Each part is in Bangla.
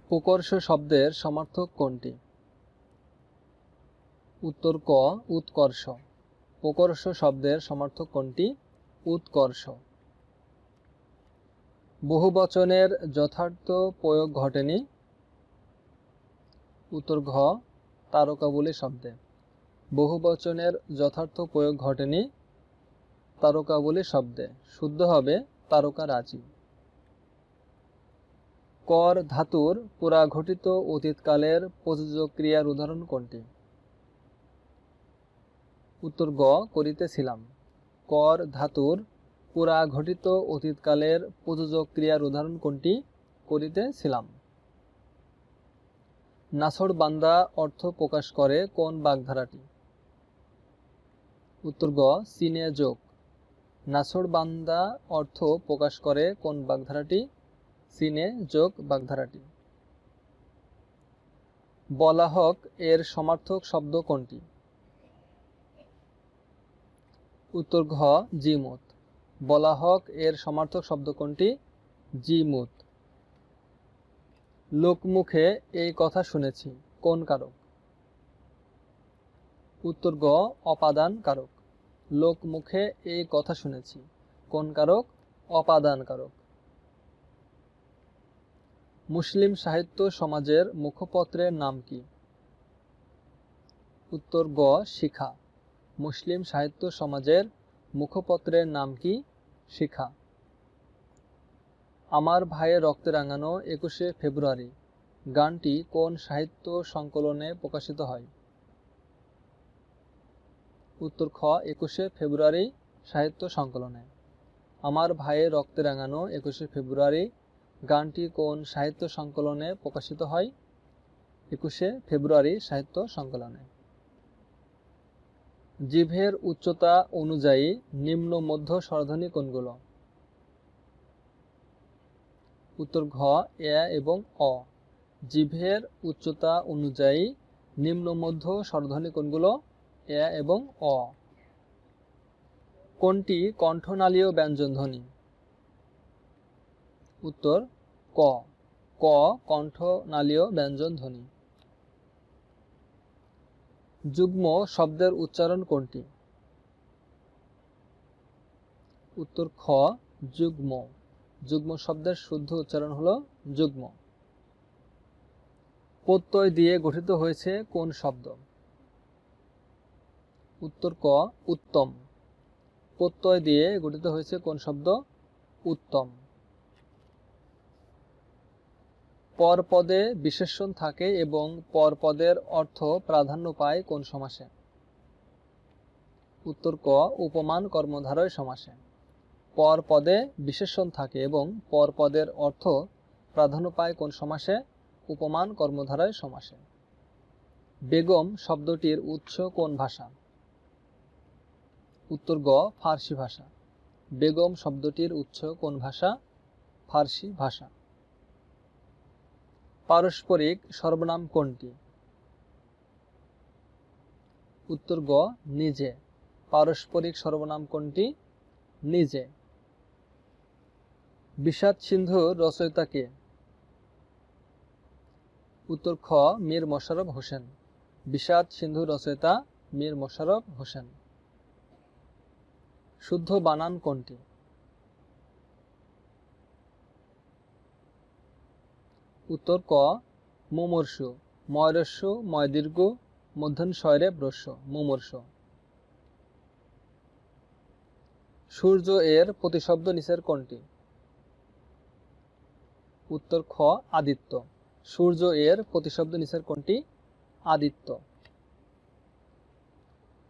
প্রকর্ষ শব্দের সমার্থক কোনটি? উত্তর ক উৎকর্ষ। প্রকর্ষ শব্দের সমার্থক কোনটি? উৎকর্ষ। বহুবচনের যথার্থ প্রয়োগ ঘটেনি। উত্তর ঘ তারকাবলী শব্দে। বহুবচনের যথার্থ প্রয়োগ ঘটেনি তারকাবলী শব্দে। শুদ্ধ হবে তারকারাজি। কর ধাতুর পুরাঘটিত অতীতকালের প্রযোজ্য ক্রিয়ার উদাহরণ কোনটি? উত্তর গ করিতেছিলাম। কর ধাতুর পুরাঘটিত অতীতকালের প্রযোজ্য ক্রিয়ার উদাহরণ কোনটি? করিতেছিলাম। নাছোড়বান্দা অর্থ প্রকাশ করে কোন বাগধারাটি? উত্তর গ চিনে যোগ। নাছোড়বান্দা অর্থ প্রকাশ করে কোন বাগধারাটি? চিনে যোগ বাগধারাটি। বলাহক এর সমার্থক শব্দ কোনটি? উত্তর ঘ জিমুত। বলাহক এর সমার্থক শব্দ কোনটি? জিমুত। লোকমুখে এই কথা শুনেছি কোন কারক? উত্তর গ অপাদান কারক। লোকমুখে এই কথা শুনেছি কোন কারক? অপাদান কারক। মুসলিম সাহিত্য সমাজের মুখপত্রের নাম কি? উত্তর গ শিখা। মুসলিম সাহিত্য সমাজের মুখপত্রের নাম কি? শিখা। আমার ভাইয়ের রক্তে রাঙানো 21শে ফেব্রুয়ারি গানটি কোন সাহিত্য সংকলনে প্রকাশিত হয়? উত্তর খ 21শে ফেব্রুয়ারি সাহিত্য সংকলনে। আমার ভাইয়ের রক্তে রাঙানো 21শে ফেব্রুয়ারি গানটি কোন সাহিত্য সংকলনে প্রকাশিত হয়? 21শে ফেব্রুয়ারি সাহিত্য সংকলনে। জিভের উচ্চতা অনুযায়ী নিম্ন মধ্য স্বরধ্বনি কোনগুলো? উত্তর ঘ এ এবং অ। জিভের উচ্চতা অনুযায়ী নিম্ন মধ্য স্বরধ্বনি কোনগুলো? এ এবং অ। কোনটি কণ্ঠনালীয় ব্যঞ্জনধ্বনি? উত্তর ক ক কণ্ঠনালীয় ব্যঞ্জনধ্বনি। যুগ্ম শব্দের উচ্চারণ কোনটি? উত্তর খ যুগ্ম। যুগ্ম শব্দের শুদ্ধ উচ্চারণ হলো যুগ্ম। প্রত্যয় দিয়ে গঠিত হয়েছে কোন শব্দ? উত্তর ক উত্তম। প্রত্যয় দিয়ে গঠিত হয়েছে কোন শব্দ? উত্তম। পরপদে বিশেষণ থাকে এবং পরপদের অর্থ প্রাধান্য পায় কোন সমাসে? উত্তর ক উপমান কর্মধারয় সমাসে। পরপদে বিশেষণ থাকে এবং পরপদের অর্থ প্রাধান্য পায় কোন সমাসে? উপমান কর্মধারয় সমাসে। বেগম শব্দটির উৎস কোন ভাষা? উত্তর গ ফার্সি ভাষা। বেগম শব্দটির উৎস কোন ভাষা? ফার্সি ভাষা। পারস্পরিক সর্বনাম কোনটি? উত্তর গ নিজে। পারস্পরিক সর্বনাম কোনটি? নিজে। বিষাদ সিন্ধুর রচয়িতা কে? উত্তর খ মীর মশাররফ হোসেন। বিষাদ সিন্ধুর রচয়িতা মীর মশাররফ হোসেন। শুদ্ধ বানান কোনটি? উত্তর ক মুমূর্ষু। ময়রস্য ময়দীর্ঘ মূর্ধন্য ষয় রেফ হ্রস্ব মুমূর্ষু। সূর্য এর প্রতিশব্দ নিচের কোনটি? উত্তর খ আদিত্য। সূর্য এর প্রতিশব্দ নিচের কোনটি? আদিত্য।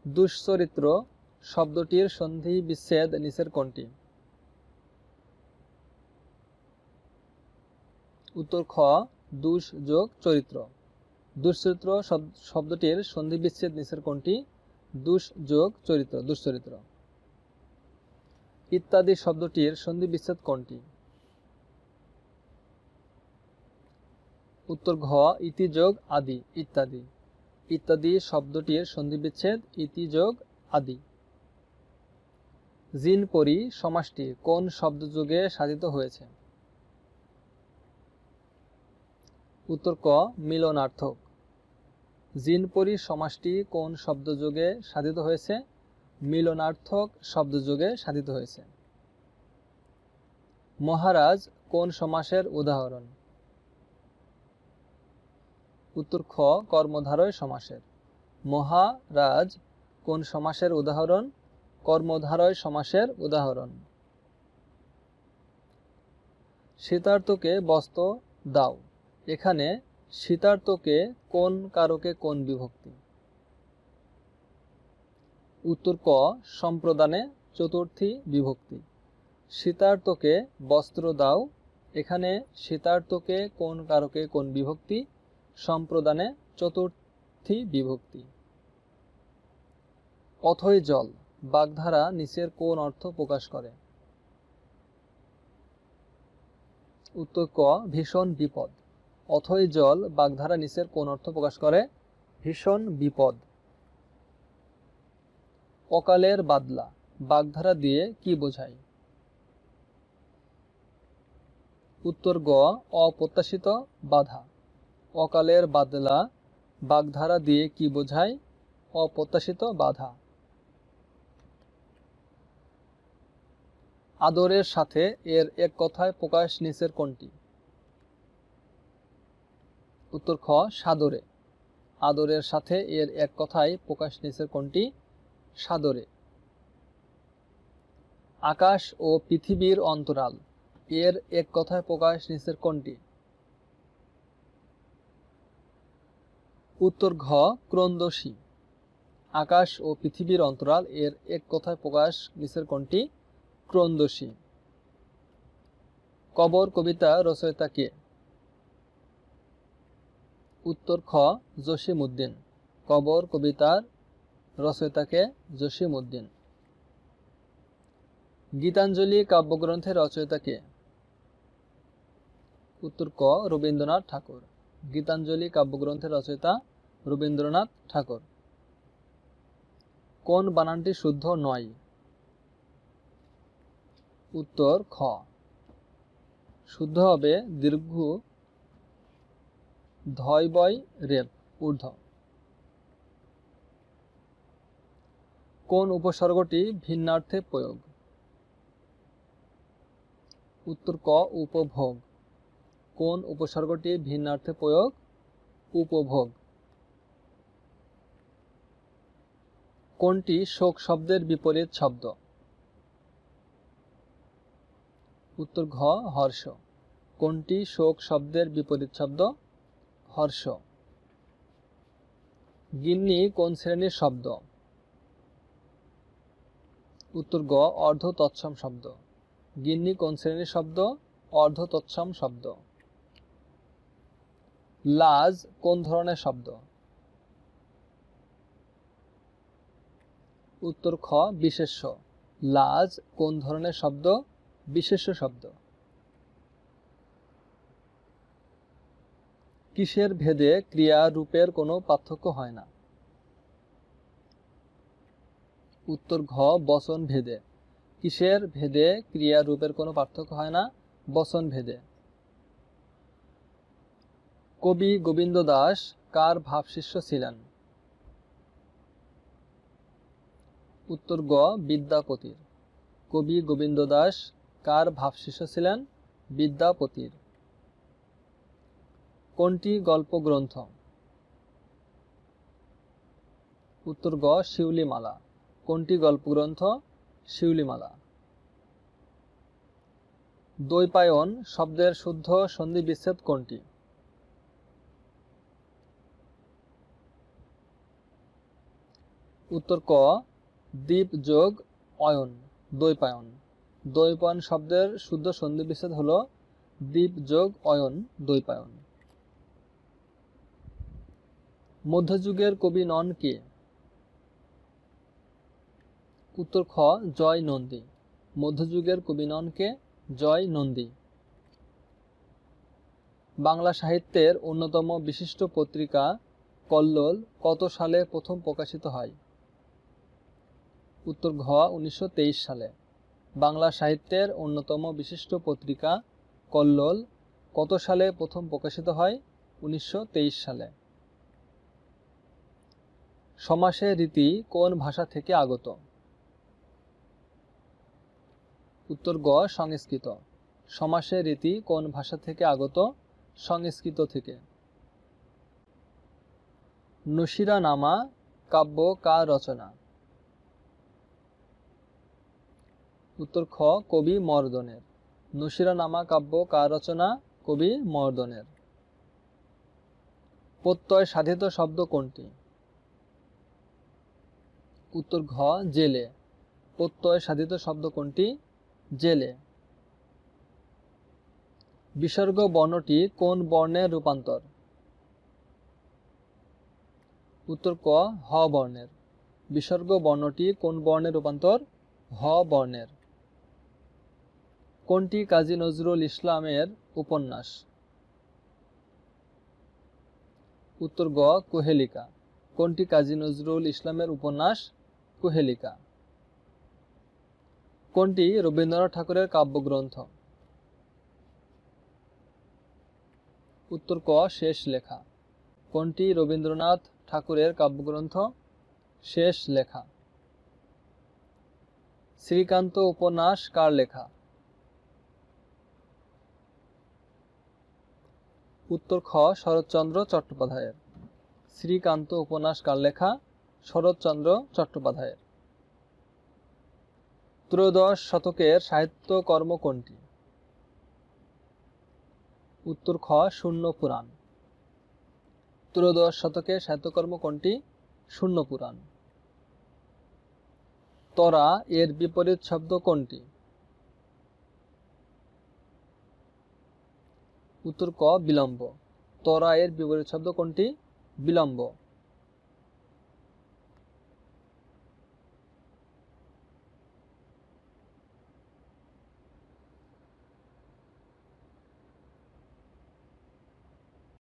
দুশ্চরিত্র শব্দটির সন্ধি বিচ্ছেদ নিচের কোনটি? উত্তর খ দুষ যোগ চরিত্র। দুশ্চরিত্র শব্দটির সন্ধি বিচ্ছেদ নিচের কোনটি? দুষ যোগ চরিত্র দুশ্চরিত্র। ইত্যাদি শব্দটির সন্ধি বিচ্ছেদ কোনটি? উত্তর ঘ ইতি যোগ আদি ইত্যাদি। ইত্যাদি শব্দটির সন্ধি বিচ্ছেদ ইতি যোগ আদি। জিন পরি সমাসটি কোন শব্দযোগে সাধিত হয়েছে? উত্তর ক মিলনার্থক। জিনপরি সমাসটি কোন শব্দযোগে সাধিত হয়েছে? মিলনার্থক শব্দযোগে সাধিত হয়েছে। মহারাজ কোন সমাসের উদাহরণ? উত্তর খ কর্মধারয় সমাসের। মহারাজ কোন সমাসের উদাহরণ? কর্মধারয় সমাসের উদাহরণ। শীতার্থকে বস্ত্র দাও, এখানে শীতার্থকে কোন কারকে কোন বিভক্তি? উত্তর ক সম্প্রদানে চতুর্থী বিভক্তি। শীতার্থকে বস্ত্র দাও, এখানে শীতার্থকে কোন কারকে কোন বিভক্তি? সম্প্রদানে চতুর্থী বিভক্তি। অথই জল বাগধারা নিচের কোন অর্থ প্রকাশ করে? উত্তর ক ভীষণ বিপদ। অথই জল বাগধারা নিচের কোন অর্থ প্রকাশ করে? ভীষণ বিপদ। অকালের বাদলা বাগধারা দিয়ে কি বোঝায়? উত্তর গ অপ্রত্যাশিত বাধা। অকালের বাদলা বাগধারা দিয়ে কি বোঝায়? অপ্রত্যাশিত বাধা। আদরের সাথে এর এক কথায় প্রকাশ নিচের কোনটি? উত্তর খ সাদরে। আদরের সাথে এর এক কথায় প্রকাশ নিচের কোনটি? সাদরে। আকাশ ও পৃথিবীর অন্তরাল এর এক কথায় প্রকাশ নিচের কোনটি? উত্তর ঘ ক্রন্দসী। আকাশ ও পৃথিবীর অন্তরাল এর এক কথায় প্রকাশ নিচের কোনটি? ক্রন্দসী। কবর কবিতা রচয়িতা কে? উত্তর খ জসিমউদ্দিন। কবর কবিতার রচয়িতাকে জসিমউদ্দিন। গীতাঞ্জলি কাব্যগ্রন্থের রচয়িতা কে? উত্তর ক রবীন্দ্রনাথ ঠাকুর। গীতাঞ্জলি কাব্যগ্রন্থের রচয়িতা রবীন্দ্রনাথ ঠাকুর। কোন বানানটি শুদ্ধ নয়? উত্তর খ শুদ্ধ হবে দীর্ঘ ধয় বয় রেপ ঊর্ধ্ব। কোন উপসর্গটি ভিন্নার্থে প্রয়োগ? উত্তর ক উপভোগ। কোন উপসর্গটি ভিন্নার্থে প্রয়োগ? উপভোগ। কোনটি শোক শব্দের বিপরীত শব্দ? উত্তর ঘ হর্ষ। কোনটি শোক শব্দের বিপরীত শব্দ? হর্ষ। গিন্নি কোন শ্রেণীর শব্দ? উত্তর গ অর্ধ তৎসম শব্দ। গিন্নি কোন শ্রেণীর শব্দ? অর্ধ তৎসম শব্দ। লাজ কোন ধরনের শব্দ? উত্তর খ বিশেষ্য। লাজ কোন ধরনের শব্দ? বিশেষ্য শব্দ। কিসের ভেদে ক্রিয়া রূপের কোনো পার্থক্য হয় না? উত্তর ঘ বচন ভেদে। কিসের ভেদে ক্রিয়া রূপের কোনো পার্থক্য হয় না? বচন ভেদে। কবি গোবিন্দ দাস কার ভাবশিষ্য ছিলেন? উত্তর গ বিদ্যাপতির। কবি গোবিন্দ দাস কার ভাবশিষ্য ছিলেন? বিদ্যাপতির। কোনটি গল্প গ্রন্থ? উত্তর গ শিউলিমালা। কোনটি গল্প গ্রন্থ? শিউলিমালা। দ্বৈপায়ন শব্দের শুদ্ধ সন্ধি বিচ্ছেদ কোনটি? উত্তর ক দ্বীপ যোগ অয়ন দ্বৈপায়ন। দ্বৈপায়ন শব্দের শুদ্ধ সন্ধি বিচ্ছেদ হল দ্বীপ যোগ অয়ন দ্বৈপায়ন। মধ্যযুগের কবি নন কে? উত্তর খ জয় নন্দী। মধ্যযুগের কবি নন কে? জয় নন্দী। বাংলা সাহিত্যের অন্যতম বিশিষ্ট পত্রিকা কল্লোল কত সালে প্রথম প্রকাশিত হয়? উত্তর ঘ 1923 সালে। বাংলা সাহিত্যের অন্যতম বিশিষ্ট পত্রিকা কল্লোল কত সালে প্রথম প্রকাশিত হয়? 1923 সালে। সমাসের রীতি কোন ভাষা থেকে আগত? উত্তর গ সংস্কৃত। সমাসের রীতি কোন ভাষা থেকে আগত? সংস্কৃত থেকে। নশিরানামা কাব্য কার রচনা? উত্তর খ কবি মর্দনের। নশিরানামা কাব্য কার রচনা? কবি মর্দনের। প্রত্যয় সাধিত শব্দ কোনটি? উত্তর ঘ জেলে। প্রত্যয় সাধিত শব্দ কোনটি? জেলে। বিসর্গ বর্ণটি কোন বর্ণের রূপান্তর? উত্তর ক হ বর্ণের। বিসর্গ বর্ণটি কোন বর্ণের রূপান্তর? হ বর্ণের। কোনটি কাজী নজরুল ইসলামের উপন্যাস? উত্তর গ কুহেলিকা। কোনটি কাজী নজরুল ইসলামের উপন্যাস? কুহেলিকা। কোনটি রবীন্দ্রনাথ ঠাকুরের কাব্যগ্রন্থ? উত্তর ক শেষ লেখা। কোনটি রবীন্দ্রনাথ ঠাকুরের কাব্যগ্রন্থ? শেষ লেখা। শ্রীকান্ত উপন্যাস কার লেখা? উত্তর খ শরৎচন্দ্র চট্টোপাধ্যায়ের। শ্রীকান্ত উপন্যাস কার লেখা? শরৎচন্দ্র চট্টোপাধ্যায়ের। ত্রয়োদশ শতকের সাহিত্যকর্ম কোনটি? উত্তর খ শূন্য পুরাণ। ত্রয়োদশ শতকের সাহিত্যকর্ম কোনটি? শূন্য পুরাণ। তরা এর বিপরীত শব্দ কোনটি? উত্তর ক বিলম্ব। তরা এর বিপরীত শব্দ কোনটি? বিলম্ব।